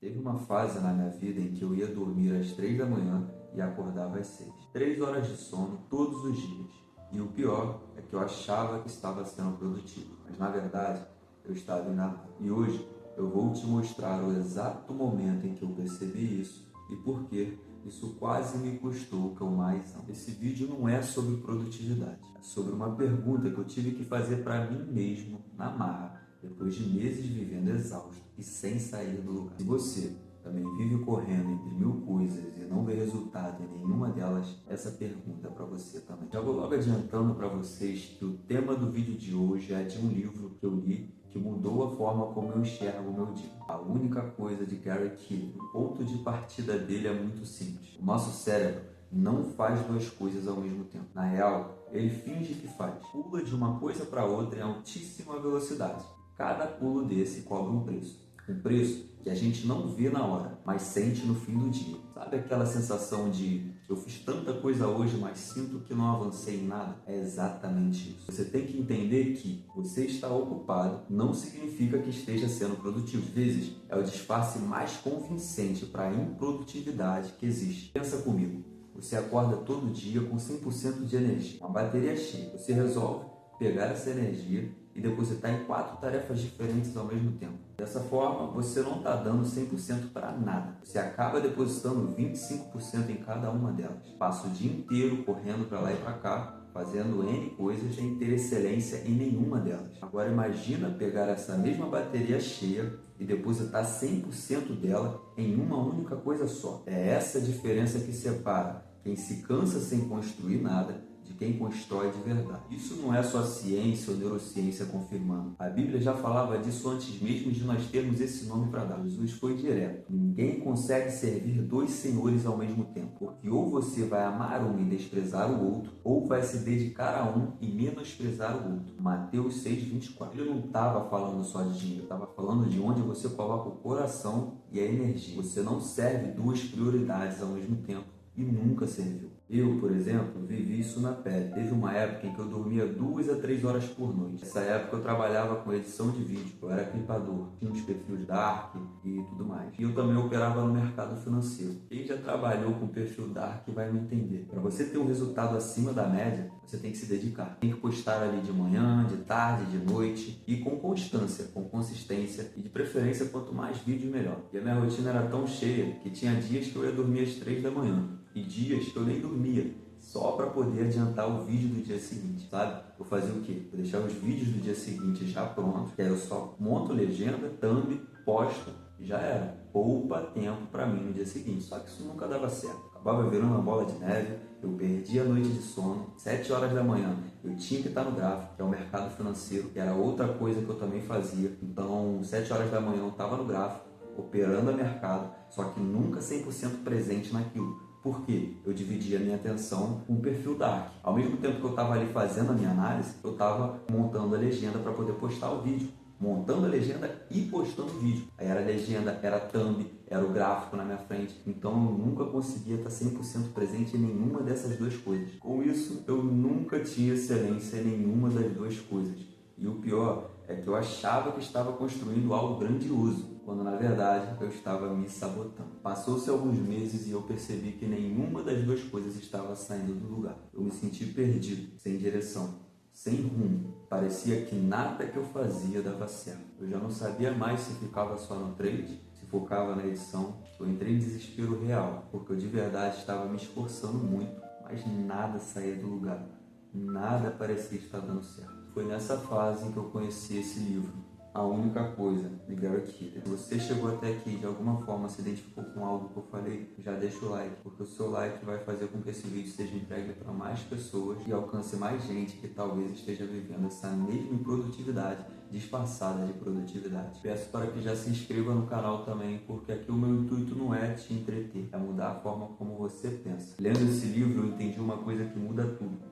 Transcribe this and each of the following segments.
Teve uma fase na minha vida em que eu ia dormir às 3 da manhã e acordava às 6. 3 horas de sono todos os dias. E o pior é que eu achava que estava sendo produtivo, mas na verdade eu estava enganado. E hoje eu vou te mostrar o exato momento em que eu percebi isso e por que isso quase me custou o que eu mais amo. Esse vídeo não é sobre produtividade, é sobre uma pergunta que eu tive que fazer para mim mesmo na marra, depois de meses vivendo exausto e sem sair do lugar. Se você também vive correndo entre mil coisas e não vê resultado em nenhuma delas, essa pergunta é para você também. Já vou logo adiantando para vocês que o tema do vídeo de hoje é de um livro que eu li que mudou a forma como eu enxergo o meu dia. A única coisa de Gary Keeler. O ponto de partida dele é muito simples. O nosso cérebro não faz duas coisas ao mesmo tempo. Na real, ele finge que faz. Pula de uma coisa para outra em altíssima velocidade. Cada pulo desse cobra um preço. Um preço que a gente não vê na hora, mas sente no fim do dia. Sabe aquela sensação de eu fiz tanta coisa hoje, mas sinto que não avancei em nada? É exatamente isso. Você tem que entender que você está ocupado não significa que esteja sendo produtivo. Às vezes, é o disfarce mais convincente para a improdutividade que existe. Pensa comigo. Você acorda todo dia com 100% de energia, uma bateria cheia. Você resolve pegar essa energia e depositar em 4 tarefas diferentes ao mesmo tempo. Dessa forma, você não está dando 100% para nada. Você acaba depositando 25% em cada uma delas. Passa o dia inteiro correndo para lá e para cá, fazendo N coisas sem ter excelência em nenhuma delas. Agora imagina pegar essa mesma bateria cheia e depositar 100% dela em uma única coisa só. É essa a diferença que separa quem se cansa sem construir nada de quem constrói de verdade. Isso não é só ciência ou neurociência confirmando. A Bíblia já falava disso antes mesmo de nós termos esse nome para dar. Jesus foi direto. Ninguém consegue servir dois senhores ao mesmo tempo, porque ou você vai amar um e desprezar o outro, ou vai se dedicar a um e menosprezar o outro. Mateus 6:24. Ele não estava falando só de dinheiro, estava falando de onde você coloca o coração e a energia. Você não serve duas prioridades ao mesmo tempo e nunca serviu. Eu, por exemplo, vivi isso na pele. Teve uma época em que eu dormia 2 a 3 horas por noite. Nessa época eu trabalhava com edição de vídeo, eu era clipador, tinha uns perfis dark e tudo mais. E eu também operava no mercado financeiro. Quem já trabalhou com perfil dark vai me entender. Para você ter um resultado acima da média, você tem que se dedicar. Tem que postar ali de manhã, de tarde, de noite e com constância, com consistência e de preferência quanto mais vídeo melhor. E a minha rotina era tão cheia que tinha dias que eu ia dormir às 3 da manhã. E dias que eu nem dormia, só para poder adiantar o vídeo do dia seguinte, sabe? Eu fazia o quê? Eu deixava os vídeos do dia seguinte já prontos, que aí eu só monto legenda, thumb, posto e já era. Poupa tempo para mim no dia seguinte, só que isso nunca dava certo. Acabava virando uma bola de neve, eu perdia a noite de sono, 7 horas da manhã eu tinha que estar no gráfico, que é o mercado financeiro, que era outra coisa que eu também fazia. Então, 7 horas da manhã eu estava no gráfico, operando a mercado, só que nunca 100% presente naquilo. Porque eu dividia a minha atenção com o perfil dark. Ao mesmo tempo que eu estava ali fazendo a minha análise, eu estava montando a legenda para poder postar o vídeo. Montando a legenda e postando o vídeo. Aí era a legenda, era a thumb, era o gráfico na minha frente. Então eu nunca conseguia estar 100% presente em nenhuma dessas duas coisas. Com isso, eu nunca tinha excelência em nenhuma das duas coisas. E o pior é que eu achava que estava construindo algo grandioso, quando na verdade eu estava me sabotando. Passou-se alguns meses e eu percebi que nenhuma das duas coisas estava saindo do lugar. Eu me senti perdido, sem direção, sem rumo. Parecia que nada que eu fazia dava certo. Eu já não sabia mais se ficava só no trade, se focava na edição. Eu entrei em desespero real, porque eu de verdade estava me esforçando muito, mas nada saía do lugar. Nada parecia estar dando certo. Foi nessa fase em que eu conheci esse livro, A Única Coisa, de Gary Keeler. Se você chegou até aqui e de alguma forma se identificou com algo que eu falei, já deixa o like, porque o seu like vai fazer com que esse vídeo seja entregue para mais pessoas e alcance mais gente que talvez esteja vivendo essa mesma improdutividade disfarçada de produtividade. Peço para que já se inscreva no canal também, porque aqui o meu intuito não é te entreter, é mudar a forma como você pensa. Lendo esse livro eu entendi uma coisa que muda tudo.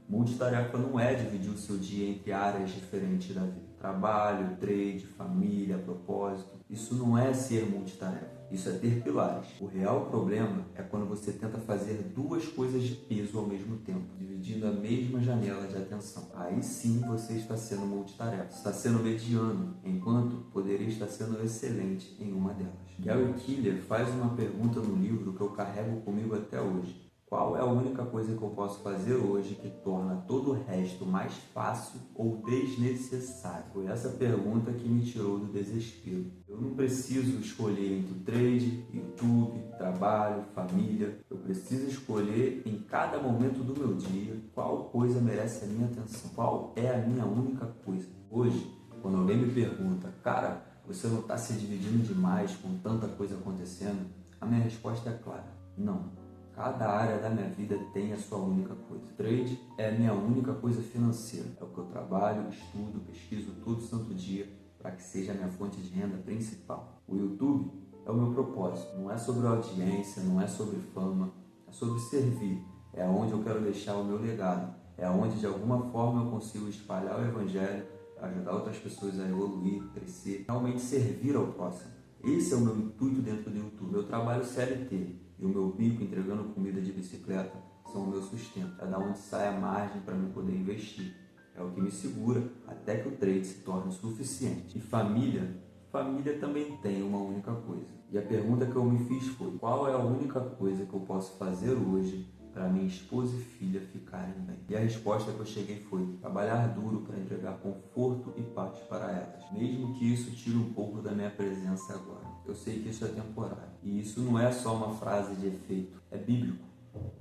Multitarefa não é dividir o seu dia entre áreas diferentes da vida. Trabalho, trade, família, propósito. Isso não é ser multitarefa. Isso é ter pilares. O real problema é quando você tenta fazer duas coisas de peso ao mesmo tempo, dividindo a mesma janela de atenção. Aí sim você está sendo multitarefa. Está sendo mediano, enquanto poderia estar sendo excelente em uma delas. Gary Keller faz uma pergunta no livro que eu carrego comigo até hoje. Qual é a única coisa que eu posso fazer hoje que torna todo o resto mais fácil ou desnecessário? Foi essa pergunta que me tirou do desespero. Eu não preciso escolher entre trade, YouTube, trabalho, família. Eu preciso escolher em cada momento do meu dia qual coisa merece a minha atenção, qual é a minha única coisa. Hoje, quando alguém me pergunta, cara, você não está se dividindo demais com tanta coisa acontecendo? A minha resposta é clara, não. Cada área da minha vida tem a sua única coisa. Trade é a minha única coisa financeira. É o que eu trabalho, estudo, pesquiso todo santo dia para que seja a minha fonte de renda principal. O YouTube é o meu propósito. Não é sobre audiência, não é sobre fama, é sobre servir. É onde eu quero deixar o meu legado. É onde de alguma forma eu consigo espalhar o evangelho, ajudar outras pessoas a evoluir, crescer, realmente servir ao próximo. Esse é o meu intuito dentro do YouTube. Eu trabalho CLT. E o meu bico entregando comida de bicicleta são o meu sustento. É da onde sai a margem para mim poder investir. É o que me segura até que o trade se torne suficiente. E família também tem uma única coisa. E a pergunta que eu me fiz foi: qual é a única coisa que eu posso fazer hoje para minha esposa e filha ficarem bem? E a resposta que eu cheguei foi: trabalhar duro para entregar conforto e paz para elas, mesmo que isso tire um pouco da minha presença agora. Eu sei que isso é temporário. E isso não é só uma frase de efeito, é bíblico.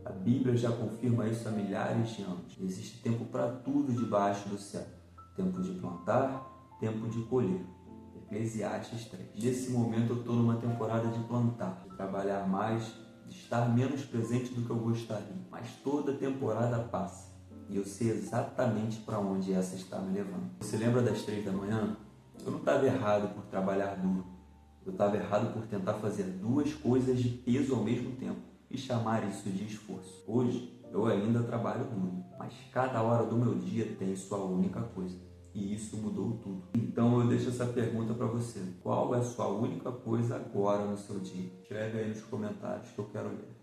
A Bíblia já confirma isso há milhares de anos. Existe tempo para tudo debaixo do céu. Tempo de plantar, tempo de colher. Eclesiastes 3. Nesse momento eu estou numa temporada de plantar, de trabalhar mais, de estar menos presente do que eu gostaria. Mas toda temporada passa. E eu sei exatamente para onde essa está me levando. Você lembra das 3 da manhã? Eu não estava errado por trabalhar duro. Eu estava errado por tentar fazer duas coisas de peso ao mesmo tempo e chamar isso de esforço. Hoje, eu ainda trabalho duro, mas cada hora do meu dia tem sua única coisa. E isso mudou tudo. Então eu deixo essa pergunta para você. Qual é a sua única coisa agora no seu dia? Escreve aí nos comentários que eu quero ler.